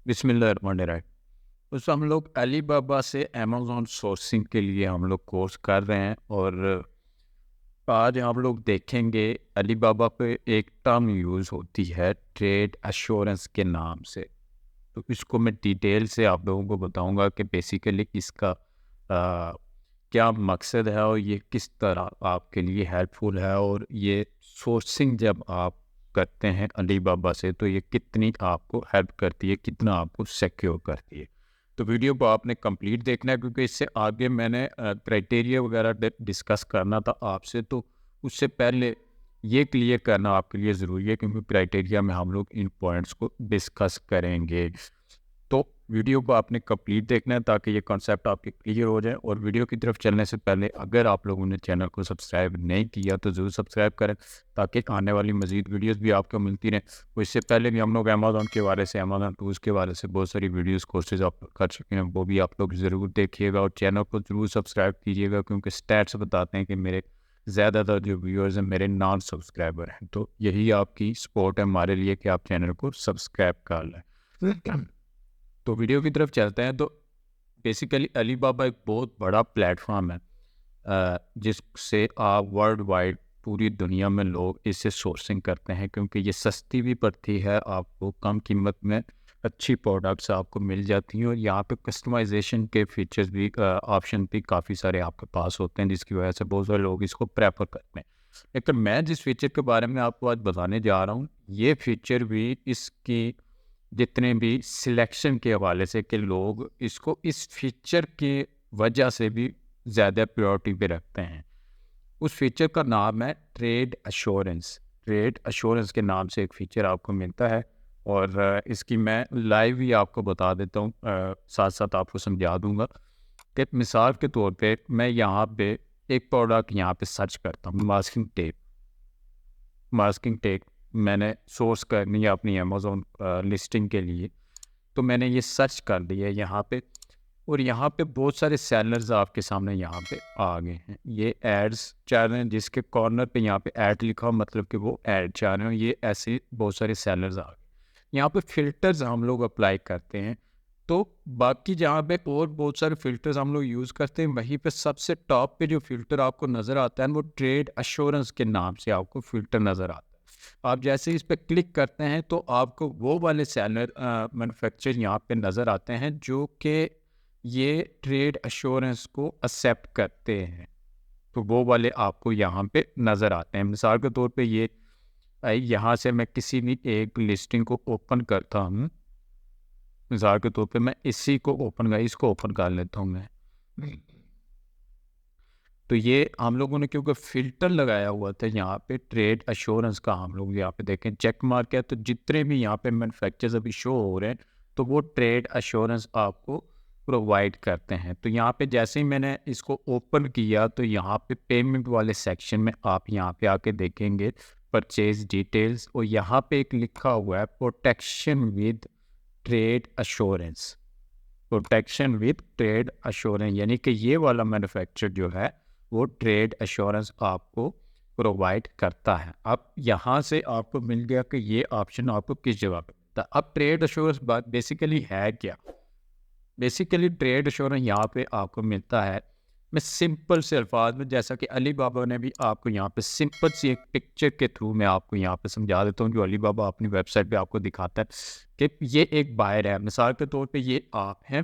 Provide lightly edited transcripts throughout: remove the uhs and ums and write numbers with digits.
بسم اللہ الرحمن الرحیم۔ بس ہم لوگ علی بابا سے امیزون سورسنگ کے لیے ہم لوگ کورس کر رہے ہیں، اور آج ہم لوگ دیکھیں گے علی بابا پہ ایک ٹرم یوز ہوتی ہے ٹریڈ ایشورنس کے نام سے۔ تو اس کو میں ڈیٹیل سے آپ لوگوں کو بتاؤں گا کہ بیسیکلی اس کا کیا مقصد ہے اور یہ کس طرح آپ کے لیے ہیلپ فل ہے، اور یہ سورسنگ جب آپ کرتے ہیں علی بابا سے تو یہ کتنی آپ کو ہیلپ کرتی ہے، کتنا آپ کو سیکیور کرتی ہے۔ تو ویڈیو کو آپ نے کمپلیٹ دیکھنا ہے، کیونکہ اس سے آگے میں نے کرائٹیریا وغیرہ ڈسکس کرنا تھا آپ سے، تو اس سے پہلے یہ کلیئر کرنا آپ کے لیے ضروری ہے، کیونکہ کرائٹیریا میں ہم لوگ ان پوائنٹس کو ڈسکس کریں گے۔ تو ویڈیو کو آپ نے کمپلیٹ دیکھنا ہے تاکہ یہ کانسیپٹ آپ کے کلیئر ہو جائے، اور ویڈیو کی طرف چلنے سے پہلے اگر آپ لوگوں نے چینل کو سبسکرائب نہیں کیا تو ضرور سبسکرائب کریں تاکہ آنے والی مزید ویڈیوز بھی آپ کو ملتی رہیں۔ اور اس سے پہلے بھی ہم لوگ امیزون کے بارے سے، امیزون ٹولز کے بارے سے بہت ساری ویڈیوز کورسز اپلوڈ کر چکے ہیں، وہ بھی آپ لوگ ضرور دیکھیے گا، اور چینل کو ضرور سبسکرائب کیجیے گا، کیونکہ اسٹیٹس بتاتے ہیں کہ میرے زیادہ تر جو ویورز ہیں میرے نان سبسکرائبر ہیں، تو یہی آپ کی سپورٹ ہے ہمارے لیے کہ آپ چینل کو سبسکرائب کر لیں۔ تو ویڈیو کی طرف چلتے ہیں۔ تو بیسیکلی علی بابا ایک بہت بڑا پلیٹ فارم ہے جس سے آپ ورلڈ وائڈ پوری دنیا میں لوگ اس سے سورسنگ کرتے ہیں، کیونکہ یہ سستی بھی پڑتی ہے، آپ کو کم قیمت میں اچھی پروڈکٹس آپ کو مل جاتی ہیں، اور یہاں پہ کسٹمائزیشن کے فیچرز بھی آپشن بھی کافی سارے آپ کے پاس ہوتے ہیں، جس کی وجہ سے بہت سارے لوگ اس کو پریفر کرتے ہیں۔ لیکن میں جس فیچر کے بارے میں آپ کو آج بتانے جا رہا ہوں، یہ فیچر بھی اس کی جتنے بھی سلیکشن کے حوالے سے کہ لوگ اس کو اس فیچر کی وجہ سے بھی زیادہ پریورٹی پہ رکھتے ہیں، اس فیچر کا نام ہے ٹریڈ ایشورنس۔ ٹریڈ ایشورنس کے نام سے ایک فیچر آپ کو ملتا ہے، اور اس کی میں لائیو ہی آپ کو بتا دیتا ہوں، ساتھ ساتھ آپ کو سمجھا دوں گا کہ مثال کے طور پہ میں یہاں پہ ایک پروڈکٹ یہاں پہ سرچ کرتا ہوں، ماسکنگ ٹیپ۔ ماسکنگ ٹیپ میں نے سورس کرنی ہے اپنی امیزون لسٹنگ کے لیے، تو میں نے یہ سرچ کر دیا ہے یہاں پہ، اور یہاں پہ بہت سارے سیلرز آپ کے سامنے یہاں پہ آ گئے ہیں۔ یہ ایڈز چاہ رہے ہیں، جس کے کارنر پہ یہاں پہ ایڈ لکھا ہو، مطلب کہ وہ ایڈ چاہ رہے ہیں، یہ ایسے بہت سارے سیلرز آ گئے۔ یہاں پہ فلٹرز ہم لوگ اپلائی کرتے ہیں، تو باقی جہاں پہ اور بہت سارے فلٹرز ہم لوگ یوز کرتے ہیں، وہیں پہ سب سے ٹاپ پہ جو فلٹر آپ کو نظر آتا ہے وہ ٹریڈ ایشورنس کے نام سے آپ کو فلٹر نظر آتا ہے۔ آپ جیسے اس پہ کلک کرتے ہیں تو آپ کو وہ والے سیلر مینوفیکچر یہاں پہ نظر آتے ہیں جو کہ یہ ٹریڈ ایشورنس کو ایکسیپٹ کرتے ہیں، تو وہ والے آپ کو یہاں پہ نظر آتے ہیں۔ مثال کے طور پہ یہ یہاں سے میں کسی بھی ایک لسٹنگ کو اوپن کرتا ہوں، مثال کے طور پہ میں اس کو اوپن کر لیتا ہوں میں، تو یہ ہم لوگوں نے کیونکہ فلٹر لگایا ہوا تھا یہاں پہ ٹریڈ ایشورنس کا، ہم لوگ یہاں پہ دیکھیں چیک مارک ہے، تو جتنے بھی یہاں پہ مینوفیکچرز ابھی شو ہو رہے ہیں تو وہ ٹریڈ ایشورنس آپ کو پرووائڈ کرتے ہیں۔ تو یہاں پہ جیسے ہی میں نے اس کو اوپن کیا تو یہاں پہ پیمنٹ والے سیکشن میں آپ یہاں پہ آ کے دیکھیں گے پرچیز ڈیٹیلز، اور یہاں پہ ایک لکھا ہوا ہے protection with trade assurance. Protection with trade assurance یعنی کہ یہ والا مینوفیکچر جو ہے وہ ٹریڈ ایشورنس آپ کو پرووائڈ کرتا ہے۔ اب یہاں سے آپ کو مل گیا کہ یہ آپشن آپ کو کس جگہ پہ ملتا ہے۔ اب ٹریڈ ایشورنس بیسیکلی ہے کیا؟ بیسیکلی ٹریڈ ایشورنس یہاں پہ آپ کو ملتا ہے، میں سمپل سے الفاظ میں، جیسا کہ علی بابا نے بھی آپ کو یہاں پہ سمپل سی ایک پکچر کے تھرو میں آپ کو یہاں پہ سمجھا دیتا ہوں، جو علی بابا اپنی ویب سائٹ پہ آپ کو دکھاتا ہے کہ یہ ایک بائر ہے، مثال کے طور پہ یہ آپ ہیں،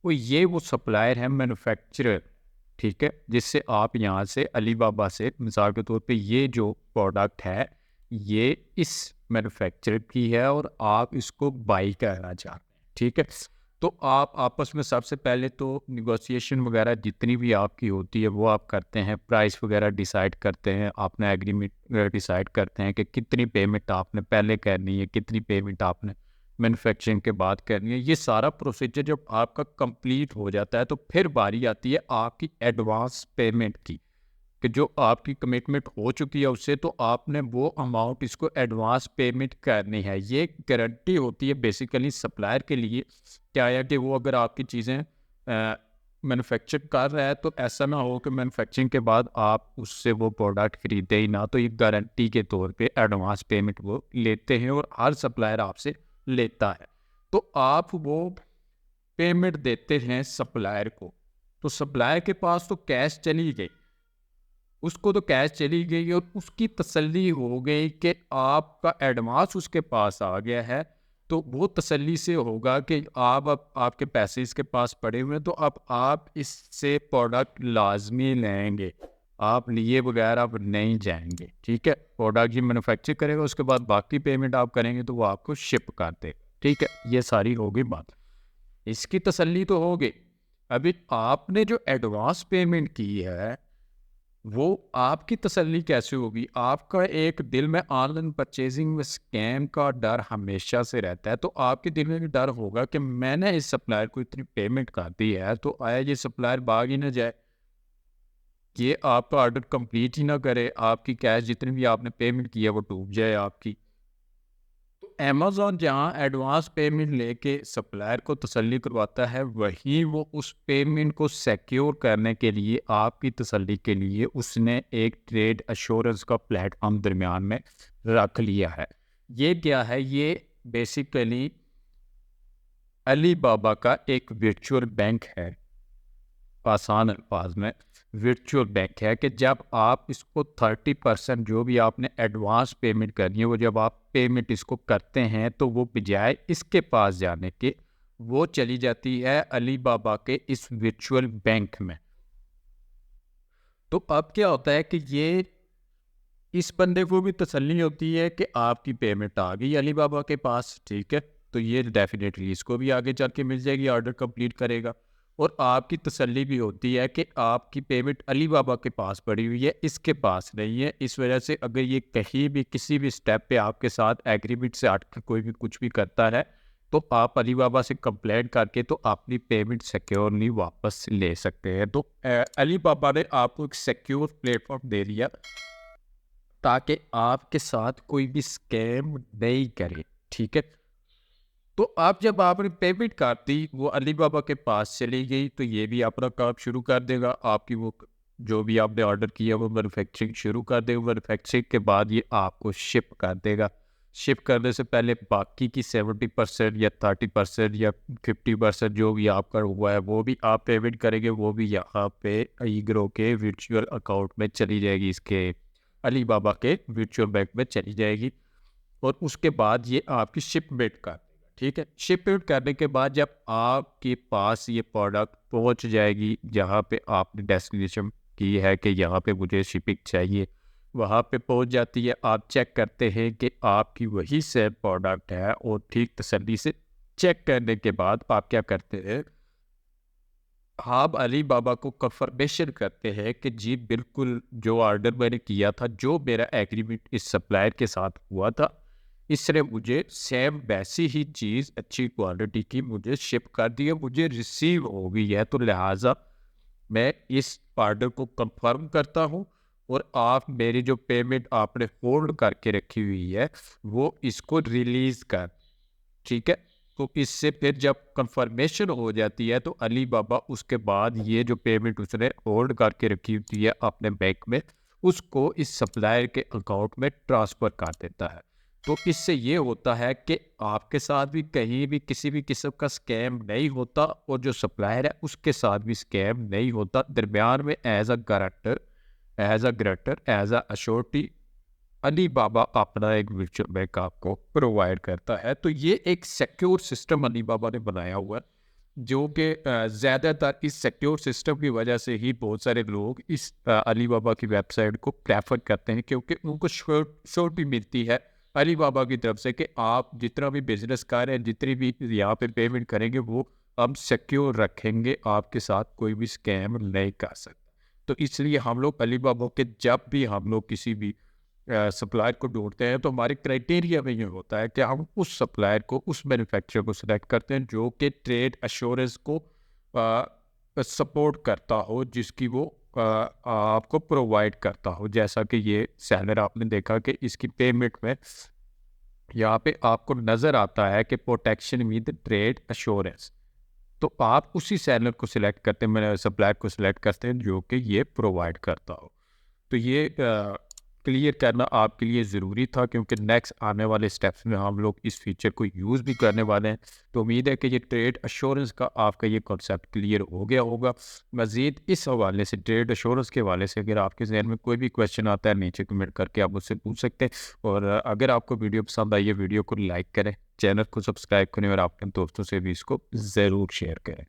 یہ وہ سپلائر ہے، مینوفیکچرر، ٹھیک ہے، جس سے آپ یہاں سے علی بابا سے مثال کے طور پہ یہ جو پروڈکٹ ہے یہ اس مینوفیکچرر کی ہے اور آپ اس کو بائی کرنا چاہتے ہیں، ٹھیک ہے۔ تو آپ آپس میں سب سے پہلے تو نیگوسیشن وغیرہ جتنی بھی آپ کی ہوتی ہے وہ آپ کرتے ہیں، پرائس وغیرہ ڈیسائیڈ کرتے ہیں، آپ نے ایگریمنٹ ڈیسائیڈ کرتے ہیں کہ کتنی پیمنٹ آپ نے پہلے کرنی ہے، کتنی پیمنٹ آپ نے مینوفیکچرنگ کے بعد کرنی ہے۔ یہ سارا پروسیجر جب آپ کا کمپلیٹ ہو جاتا ہے تو پھر باری آتی ہے آپ کی ایڈوانس پیمنٹ کی، کہ جو آپ کی کمٹمنٹ ہو چکی ہے اس سے، تو آپ نے وہ اماؤنٹ اس کو ایڈوانس پیمنٹ کرنی ہے۔ یہ گارنٹی ہوتی ہے بیسیکلی سپلائر کے لیے، کیا ہے کہ وہ اگر آپ کی چیزیں مینوفیکچر کر رہا ہے تو ایسا نہ ہو کہ مینوفیکچرنگ کے بعد آپ اس سے وہ پروڈکٹ خریدے ہی نہ، تو یہ گارنٹی کے طور پہ ایڈوانس پیمنٹ وہ لیتے ہیں، اور ہر سپلائر آپ سے لیتا ہے۔ تو آپ وہ پیمنٹ دیتے ہیں سپلائر کو، تو سپلائر کے پاس تو کیش چلی گئی، اس کو تو کیش چلی گئی اور اس کی تسلی ہو گئی کہ آپ کا ایڈوانس اس کے پاس آ گیا ہے، تو وہ تسلی سے ہوگا کہ اب آپ کے پیسے اس کے پاس پڑے ہوئے ہیں، تو اب آپ اس سے پروڈکٹ لازمی لیں گے، آپ لیے بغیر آپ نہیں جائیں گے، ٹھیک ہے۔ پروڈکٹ مینوفیکچر کرے گا، اس کے بعد باقی پیمنٹ آپ کریں گے تو وہ آپ کو شپ کر دے، ٹھیک ہے۔ یہ ساری ہوگی بات، اس کی تسلی تو ہوگی۔ ابھی آپ نے جو ایڈوانس پیمنٹ کی ہے وہ آپ کی تسلی کیسے ہوگی؟ آپ کا ایک دل میں آن لائن پرچیزنگ میں اسکیم کا ڈر ہمیشہ سے رہتا ہے، تو آپ کے دل میں بھی ڈر ہوگا کہ میں نے اس سپلائر کو اتنی پیمنٹ کر دی ہے تو آیا یہ سپلائر باغ ہی نہ جائے، یہ آپ کا آرڈر کمپلیٹ ہی نہ کرے، آپ کی کیش جتنی بھی آپ نے پیمنٹ کی ہے وہ ڈوب جائے آپ کی۔ تو امیزون جہاں ایڈوانس پیمنٹ لے کے سپلائر کو تسلی کرواتا ہے، وہیں وہ اس پیمنٹ کو سیکیور کرنے کے لیے آپ کی تسلی کے لیے اس نے ایک ٹریڈ ایشورنس کا پلیٹ فارم درمیان میں رکھ لیا ہے۔ یہ کیا ہے؟ یہ بیسیکلی علی بابا کا ایک ورچوئل بینک ہے، آسان الفاظ میں ورچوئل بینک ہے، کہ جب آپ اس کو 30% جو بھی آپ نے ایڈوانس پیمنٹ کرنی ہے وہ جب آپ پیمنٹ اس کو کرتے ہیں تو وہ بجائے اس کے پاس جانے کے وہ چلی جاتی ہے علی بابا کے اس ورچوئل بینک میں۔ تو اب کیا ہوتا ہے کہ یہ اس بندے کو بھی تسلی ہوتی ہے کہ آپ کی پیمنٹ آ گئی علی بابا کے پاس، ٹھیک ہے، تو یہ ڈیفینیٹلی اس کو بھی آگے چل کے مل جائے گی، آرڈر کمپلیٹ کرے گا، اور آپ کی تسلی بھی ہوتی ہے کہ آپ کی پیمنٹ علی بابا کے پاس پڑی ہوئی ہے، اس کے پاس نہیں ہے۔ اس وجہ سے اگر یہ کہیں بھی کسی بھی سٹیپ پہ آپ کے ساتھ ایگریمنٹ سے ہٹ کے کوئی بھی کچھ بھی کرتا ہے تو آپ علی بابا سے کمپلینٹ کر کے تو اپنی پیمنٹ سیکیورلی واپس لے سکتے ہیں۔ تو علی بابا نے آپ کو ایک سیکیور پلیٹ فارم دے دیا تاکہ آپ کے ساتھ کوئی بھی اسکیم نہیں کرے، ٹھیک ہے۔ تو آپ جب آپ نے پیمنٹ کر دی وہ علی بابا کے پاس چلی گئی تو یہ بھی اپنا کام شروع کر دے گا، آپ کی وہ جو بھی آپ نے آرڈر کیا وہ مینوفیکچرنگ شروع کر دے گا، مینوفیکچرنگ کے بعد یہ آپ کو شپ کر دے گا۔ شپ کرنے سے پہلے باقی کی 70% یا 30% یا 50% جو بھی آپ کا ہوا ہے وہ بھی آپ پیمنٹ کریں گے، وہ بھی یہاں پہ ایگرو کے ورچوئل اکاؤنٹ میں چلی جائے گی، اس کے علی بابا کے ورچوئل بینک میں چلی جائے گی، اور اس کے بعد یہ آپ کی شپمنٹ کر دے گا، ٹھیک ہے۔ شپمنٹ کرنے کے بعد جب آپ کے پاس یہ پروڈکٹ پہنچ جائے گی جہاں پہ آپ نے ڈیسٹینیشن کی ہے کہ یہاں پہ مجھے شپنگ چاہیے، وہاں پہ پہنچ جاتی ہے، آپ چیک کرتے ہیں کہ آپ کی وہی سیم پروڈکٹ ہے، اور ٹھیک تسلی سے چیک کرنے کے بعد آپ کیا کرتے ہیں؟ آپ علی بابا کو کنفرمیشن کرتے ہیں کہ جی بالکل جو آرڈر میں نے کیا تھا، جو میرا ایگریمنٹ اس سپلائر کے ساتھ ہوا تھا، اس نے مجھے سیم ویسی ہی چیز اچھی کوالٹی کی مجھے شپ کر دی ہے، مجھے ریسیو ہو گئی ہے، تو لہٰذا میں اس آرڈر کو کنفرم کرتا ہوں، اور آپ میری جو پیمنٹ آپ نے ہولڈ کر کے رکھی ہوئی ہے وہ اس کو ریلیز کر، ٹھیک ہے۔ تو اس سے پھر جب کنفرمیشن ہو جاتی ہے تو علی بابا اس کے بعد یہ جو پیمنٹ اس نے ہولڈ کر کے رکھی ہوتی ہے اپنے بینک میں اس کو اس سپلائر کے اکاؤنٹ میں ٹرانسفر کر دیتا ہے۔ تو اس سے یہ ہوتا ہے کہ آپ کے ساتھ بھی کہیں بھی کسی بھی قسم کا اسکیم نہیں ہوتا، اور جو سپلائر ہے اس کے ساتھ بھی اسکیم نہیں ہوتا، درمیان میں as a guarantor as a surety Ali Baba اپنا ایک ورچوئل بینک آپ کو پرووائڈ کرتا ہے۔ تو یہ ایک سیکیور سسٹم علی بابا نے بنایا ہوا ہے، جو کہ زیادہ تر اس سیکیور سسٹم کی وجہ سے ہی بہت سارے لوگ اس علی بابا کی ویب سائٹ کو پریفر کرتے ہیں، کیونکہ ان کو شورٹی ملتی ہے علی بابا کی طرف سے کہ آپ جتنا بھی بزنس کر رہے ہیں، جتنی بھی یہاں پہ پیمنٹ کریں گے وہ ہم سیکیور رکھیں گے، آپ کے ساتھ کوئی بھی اسکیم نہیں کر سکتا۔ تو اس لیے ہم لوگ علی بابا کے جب بھی ہم لوگ کسی بھی سپلائر کو ڈھونڈتے ہیں تو ہمارے کرائٹیریا میں یہ ہوتا ہے کہ ہم اس سپلائر کو، اس مینوفیکچرر کو سلیکٹ کرتے ہیں جو کہ ٹریڈ ایشورنس کو سپورٹ کرتا ہو، جس کی وہ آپ کو پرووائڈ کرتا ہو، جیسا کہ یہ سیلر آپ نے دیکھا کہ اس کی پیمنٹ میں یہاں پہ آپ کو نظر آتا ہے کہ پروٹیکشن ود ٹریڈ ایشورنس، تو آپ اسی سیلر کو سلیکٹ کرتے ہیں، سپلائر کو سلیکٹ کرتے ہیں جو کہ یہ پرووائڈ کرتا ہو۔ تو یہ کلیئر کرنا آپ کے لیے ضروری تھا، کیونکہ نیکسٹ آنے والے اسٹیپس میں ہم لوگ اس فیچر کو یوز بھی کرنے والے ہیں. تو امید ہے کہ یہ ٹریڈ ایشورنس کا آپ کا یہ کنسیپٹ کلیئر ہو گیا ہوگا. مزید اس حوالے سے ٹریڈ ایشورنس کے حوالے سے اگر آپ کے ذہن میں کوئی بھی کویشچن آتا ہے نیچے کمنٹ کر کے آپ مجھ سے پوچھ سکتے ہیں. اور اگر آپ کو ویڈیو پسند آئی ہے ویڈیو کو لائک کریں، چینل کو سبسکرائب کریں اور اپنے دوستوں سے بھی اس کو ضرور شیئر کریں.